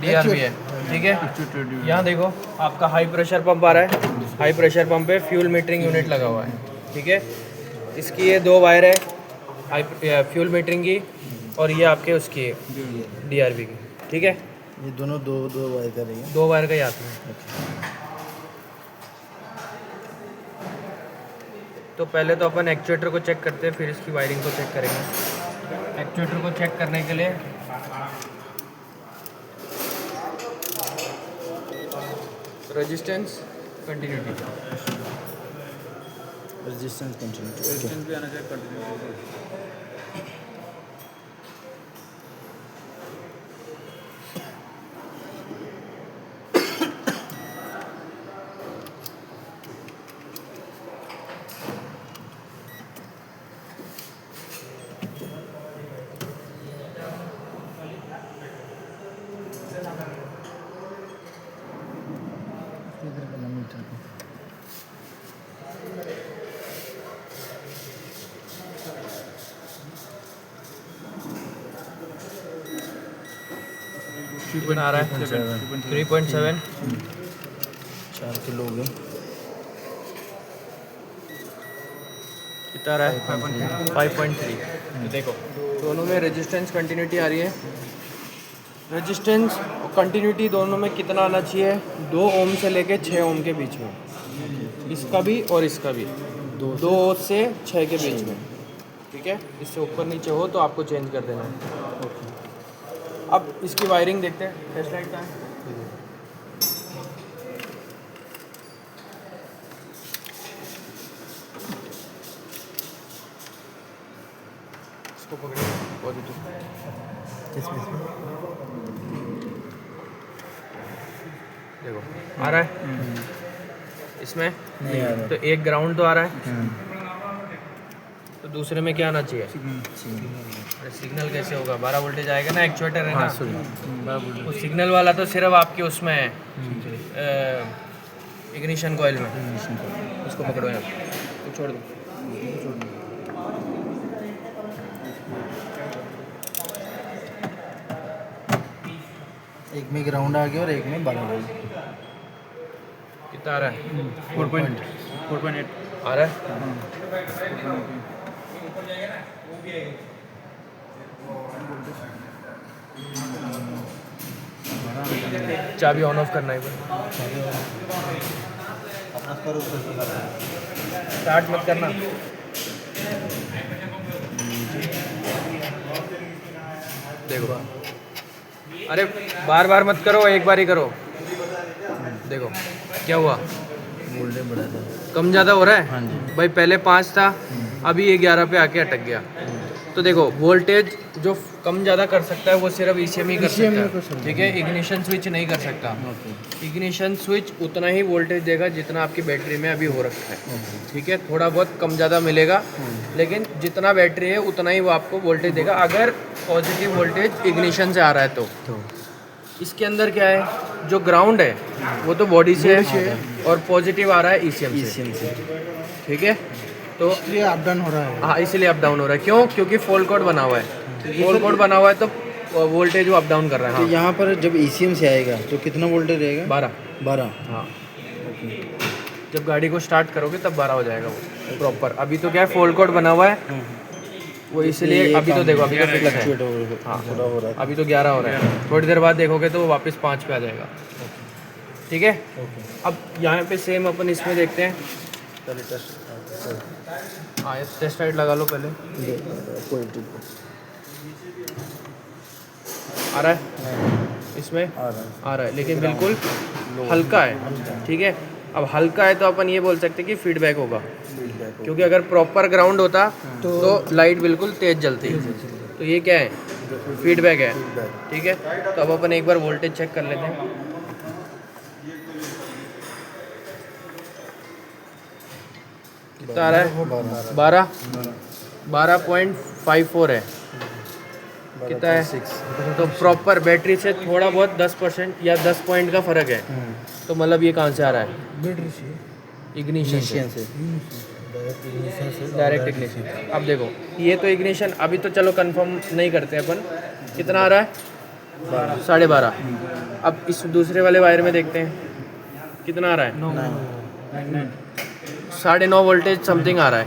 DRV है, ठीक है। यहाँ देखो आपका हाई प्रेशर पंप आ रहा है, हाई प्रेशर पंप पे फ्यूल मीटरिंग यूनिट लगा हुआ है, ठीक है। इसकी ये 2 वायर है हाई फ्यूल मीटरिंग की, और ये आपके उसकी है DRV की, ठीक है। ये दोनों दो वायर का रही है, 2 वायर का ही आती है। तो पहले तो अपन एक्चुएटर को चेक करते हैं, फिर इसकी वायरिंग को चेक करेंगे। एक्चुएटर को चेक करने के लिए resistance continuity, resistance continuity, resistance भी आना चाहिए कंटिन्यूटी। इधर का मीटर को 3 आ रहा है, 3.7 4 किलो हो गए, कितना आ रहा है 5.3। तो देखो दोनों में रेजिस्टेंस कंटिन्यूटी आ रही है। रेजिस्टेंस और कंटिन्यूटी दोनों में कितना आना चाहिए, 2 ओम से लेके 6 ओम के बीच में, इसका भी और इसका भी 2 से 6 के बीच में, ठीक है। इससे ऊपर नीचे हो तो आपको चेंज कर देना है। अब इसकी वायरिंग देखते हैं, टेस्ट लाइट का है। इसको पकड़िए पॉजिटिव, देखो आ रहा है इसमें नहीं आ रहा। तो एक ग्राउंड तो आ रहा है, तो दूसरे में क्या आना चाहिए, अरे सिग्नल कैसे होगा, 12 वोल्टेज आएगा ना, एक्चुएटर है ना। वो सिग्नल वाला तो सिर्फ आपके उसमें है इग्निशन कॉइल में। उसको पकड़ो यहाँ, तो छोड़ दो। एक में ग्राउंड आ गया और एक में 12 वोल्ट। कितना आ रहा है, 4.8 आ रहा है। चाबी ऑन ऑफ करना है, स्टार्ट मत करना। देखो अरे बार बार मत करो, एक बार ही करो। देखो क्या हुआ, वोल्टेज बढ़ा था। कम ज़्यादा हो रहा है। हाँ जी। भाई पहले 5 था, अभी ये 11 पे आके अटक गया। तो देखो वोल्टेज जो कम ज़्यादा कर सकता है वो सिर्फ ECM ही कर सकता है, ठीक है। इग्निशन स्विच नहीं कर सकता। इग्निशन स्विच उतना ही वोल्टेज देगा जितना आपकी बैटरी में अभी हो रखा है, ठीक है। थोड़ा बहुत कम ज़्यादा मिलेगा, लेकिन जितना बैटरी है उतना ही वो आपको वोल्टेज देगा, अगर पॉजिटिव वोल्टेज इग्निशन से आ रहा है तो। इसके अंदर क्या है, जो ग्राउंड है वो तो बॉडी से है और पॉजिटिव आ रहा है ECM से, ठीक है। तो इसलिए अप डाउन हो रहा है। हाँ, इसलिए अप डाउन हो रहा है। क्यों, क्योंकि फॉल कोड बना हुआ है। फॉल कोड बना हुआ है तो वोल्टेज वो अप डाउन कर रहा है। तो हाँ। यहाँ पर जब ECM से आएगा तो कितना वोल्टेज रहेगा? 12। हाँ, जब गाड़ी को स्टार्ट करोगे तब 12 हो जाएगा वो प्रॉपर। अभी तो क्या है, फॉल कोड बना हुआ है वो, इसलिए अभी तो देखो, अभी तो फिक्स है। हाँ, अभी तो 11 हो रहा है, थोड़ी देर बाद देखोगे तो वो वापस 5 पे आ जाएगा, ठीक है। अब यहाँ पे सेम अपन इसमें देखते हैं। हाँ, टेस्ट लाइट लगा लो पहले। आ रहा है इसमें, आ रहा है, लेकिन बिल्कुल हल्का है, ठीक है। अब हल्का है तो अपन ये बोल सकते हैं कि फीडबैक होगा, क्योंकि अगर प्रॉपर ग्राउंड होता तो लाइट बिल्कुल तेज जलती। तो ये क्या है, फीडबैक है, ठीक है। तो अब अपन एक बार वोल्टेज चेक कर लेते हैं। कितना आ रहा है, 12.54 है, कितना है। तो प्रॉपर बैटरी से थोड़ा बहुत 10% या 10 पॉइंट का फ़र्क है। तो मतलब ये कहाँ से आ रहा है, बैटरी से, इग्निशन से, डायरेक्ट इग्निशन। अब देखो ये तो इग्निशन अभी तो चलो कंफर्म नहीं करते अपन, कितना आ रहा है, 12.5। अब इस दूसरे वाले वायर में देखते हैं कितना आ रहा है, 9.5 वोल्टेज समथिंग आ रहा है।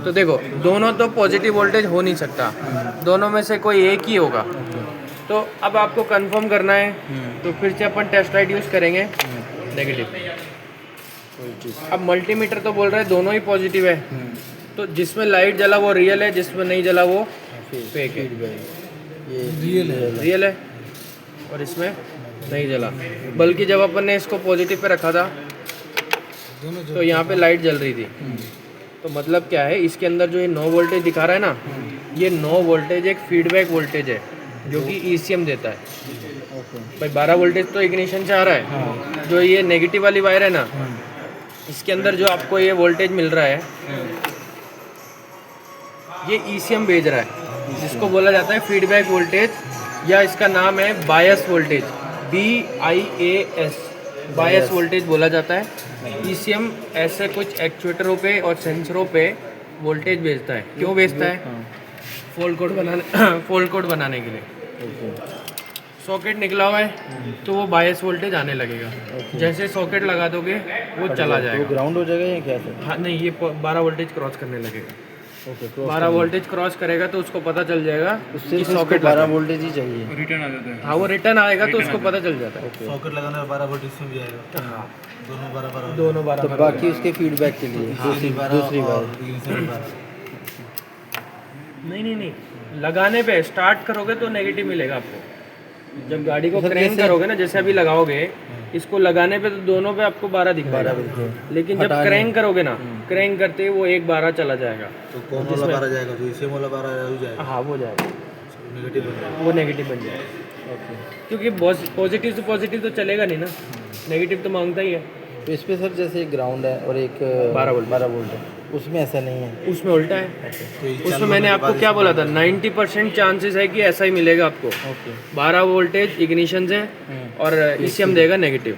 तो देखो दोनों तो पॉजिटिव वोल्टेज हो नहीं सकता, दोनों में से कोई एक ही होगा। तो अब आपको कंफर्म करना है, तो फिर से अपन टेस्ट लाइट यूज़ करेंगे नेगेटिव। अब मल्टीमीटर तो बोल रहा है दोनों ही पॉजिटिव है, तो जिसमें लाइट जला वो रियल है, जिसमें नहीं जला वो फेक है। ये रियल है और इसमें नहीं जला, बल्कि जब अपन ने इसको पॉजिटिव पे रखा था तो यहाँ पे लाइट जल रही थी। तो मतलब क्या है, इसके अंदर जो ये 9 वोल्टेज दिखा रहा है ना, ये 9 वोल्टेज एक फीडबैक वोल्टेज है जो कि ECM देता है। भाई 12 वोल्टेज तो इग्निशन से आ रहा है, जो ये नेगेटिव वाली वायर है ना, इसके अंदर जो आपको ये वोल्टेज मिल रहा है ये ECM भेज रहा है, जिसको बोला जाता है फीडबैक वोल्टेज, या इसका नाम है bias voltage, BIAS, bias voltage बोला जाता है। ECM ऐसे कुछ एक्चुएटरों पे और सेंसरों पे वोल्टेज भेजता है। क्यों भेजता है? फॉल्ट कोड बनाने के लिए। सॉकेट निकला हुआ है तो वो बायस वोल्टेज आने लगेगा, जैसे सॉकेट लगा दोगे वो चला जाएगा, ग्राउंड हो जाएगा या क्या? हाँ नहीं, ये 12 वोल्टेज क्रॉस करने लगेगा। 12 वोल्टेज क्रॉस करेगा तो उसको पता चल जाएगा कि सॉकेट 12 वोल्टेज ही चाहिए। रिटर्न आ जाता है। हाँ वो रिटर्न आएगा तो उसको पता चल जाता है। सॉकेट लगाने पर 12 वोल्टेज इसमें भी आएगा। हाँ दोनों 12 दोनों 12। तो बाकी उसके फीडबैक के लिए दूसरी बार। नहीं, लगाने पे स्टार्ट करोगे तो नेगेटिव मिलेगा आपको। जब गाड़ी को क्रैंक करोगे ना, जैसे अभी लगाओगे, इसको लगाने पे तो दोनों पे आपको 12 दिखेगा, लेकिन जब क्रैंक करोगे ना, क्रैंक करते ही वो एक 12 चला जाएगा। तो कौन वाला 12 जाएगा? जो ECM वाला 12 हो जाएगा। हाँ वो जाएगा, नेगेटिव बन जाएगा। वो नेगेटिव बन जाएगा। क्योंकि पॉजिटिव से पॉजिटिव तो चलेगा नहीं ना, नेगेटिव तो मांगता ही है। तो इस पे सर जैसे एक ग्राउंड है और एक 12 वोल्ट है, उसमें ऐसा नहीं है। उसमें उल्टा है। उसमें मैंने आपको क्या बोला था, 90% चांसेस है कि ऐसा ही मिलेगा आपको। 12 वोल्टेज इग्निशन से और ECM देगा नेगेटिव।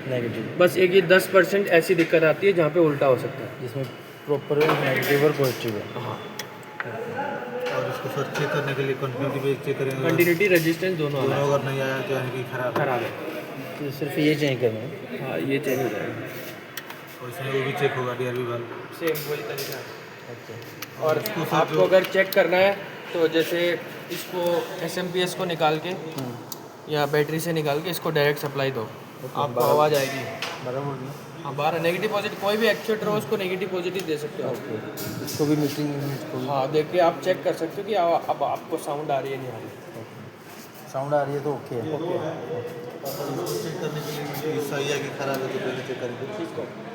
बस एक ये 10% ऐसी दिक्कत आती है जहाँ पे उल्टा हो सकता है, जिसमें प्रॉपर नेगेटिव और पॉजिटिव है। हाँ। और इसको सर चेक करने के लिए कंटिन्यूटी पे चेक करेंगे। कंटिन्यूटी रेजिस्टेंस दोनों दोनों अगर नहीं आया तो यानी कि खराब है। तो सिर्फ ये चेंज करना है। हाँ ये चेंज हो जाएगा, और इसमें वो भी चेक होगा DRV वाला। सेम वही तरीका है। और आपको अगर चेक करना है तो जैसे इसको SMPS को निकाल के या बैटरी से निकाल के इसको डायरेक्ट सप्लाई दो, आपको आवाज़ आएगी। 12 वोल्ट में। हाँ 12 नेगेटिव पॉजिटिव, कोई भी एक्चुएटर हो उसको नेगेटिव पॉजिटिव दे सकते हो आप। इसको भी मीटिंग को। हाँ देख के आप चेक कर सकते हो कि अब आपको साउंड आ रही है नहीं आ रही। साउंड आ रही है तो ओके है। चेक करने के लिए सही है कि खराब है तो पहले चेक करेंगे।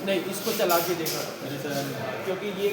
नहीं इसको चला के देखना, क्योंकि ये